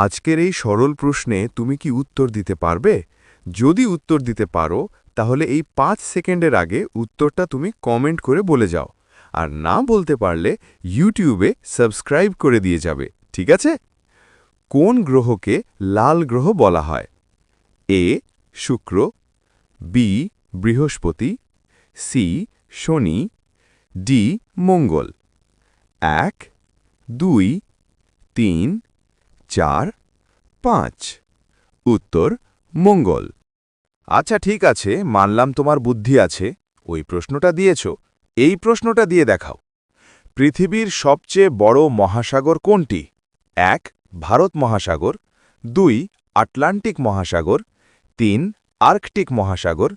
আজকের এই সরল প্রশ্নে তুমি কি উত্তর দিতে পারবে? যদি উত্তর দিতে পারো তাহলে এই 5 সেকেন্ডের আগে উত্তরটা তুমি কমেন্ট করে বলে যাও। আর না বলতে পারলে ইউটিউবে সাবস্ক্রাইব করে দিয়ে যাবে, ঠিক আছে? কোন গ্রহকে লাল গ্রহ বলা হয়? এ শুক্র, বি বৃহস্পতি, সি শনি, ডি মঙ্গল। 1 2 3 4 5। উত্তর মঙ্গল। আচ্ছা ঠিক আছে, মানলাম তোমার বুদ্ধি আছে, ওই প্রশ্নটা দিয়েছ, এই প্রশ্নটা দিয়ে দেখাও। পৃথিবীর সবচেয়ে বড় মহাসাগর কোনটি? 1 ভারত মহাসাগর, 2 আটলান্টিক মহাসাগর, 3 আর্কটিক মহাসাগর,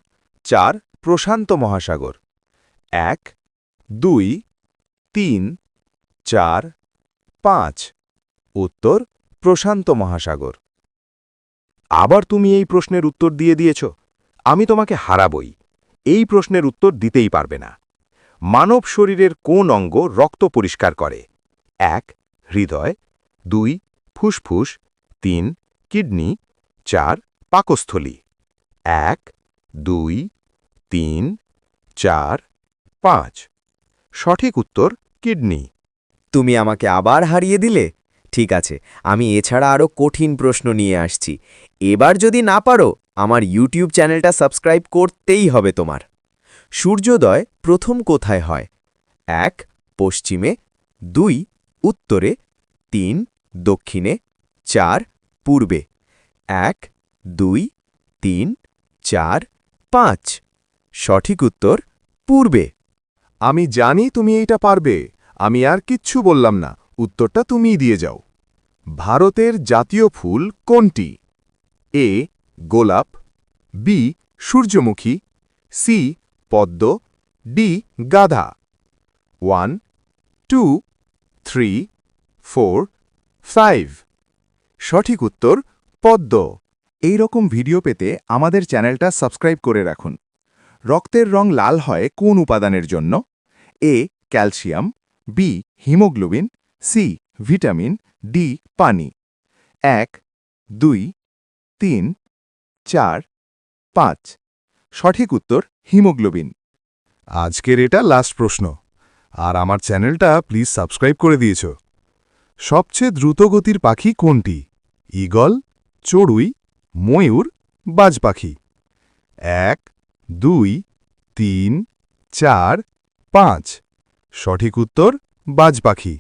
4 প্রশান্ত মহাসাগর। 1 2 3 4 5। উত্তর প্রশান্ত মহাসাগর। আবার তুমি এই প্রশ্নের উত্তর দিয়ে দিয়েছ। আমি তোমাকে হারাবই। এই প্রশ্নের উত্তর দিতেই পারবে না। মানব শরীরের কোন অঙ্গ রক্ত পরিষ্কার করে? 1 হৃদয়, 2 ফুসফুস, 3 কিডনি, 4 পাকস্থলী। 1 2 3 4 5। সঠিক উত্তর কিডনি। তুমি আমাকে আবার হারিয়ে দিলে। ঠিক আছে, আমি এছাড়া আরও কঠিন প্রশ্ন নিয়ে আসছি। এবার যদি না পারো, আমার ইউটিউব চ্যানেলটা সাবস্ক্রাইব করতেই হবে তোমার। সূর্যোদয় প্রথম কোথায় হয়? 1 পশ্চিমে, 2 উত্তরে, 3 দক্ষিণে, 4 পূর্বে। 1 2 3 4 5। সঠিক উত্তর পূর্বে। আমি জানি তুমি এইটা পারবে। আমি আর কিচ্ছু বললাম না, উত্তরটা তুমিই দিয়ে যাও। ভারতের জাতীয় ফুল কোনটি? এ গোলাপ, বি সূর্যমুখী, সি পদ্ম, ডি গাধা। 1 2 3 4 5। সঠিক উত্তর পদ্ম। এই রকম ভিডিও পেতে আমাদের চ্যানেলটা সাবস্ক্রাইব করে রাখুন। রক্তের রং লাল হয় কোন উপাদানের জন্য? A calcium, B haemoglobin, C vitamin, D পানি। 1 2 3 4 5। সঠিক উত্তর হিমোগ্লোবিন। আজকের এটা লাস্ট প্রশ্ন, আর আমার চ্যানেলটা প্লিজ সাবস্ক্রাইব করে দিয়েছ। সবচেয়ে দ্রুতগতির পাখি কোনটি? ঈগল, চড়ুই, ময়ূর, বাজ পাখি। 1 2 3 4 5। সঠিক উত্তর বাজ পাখি।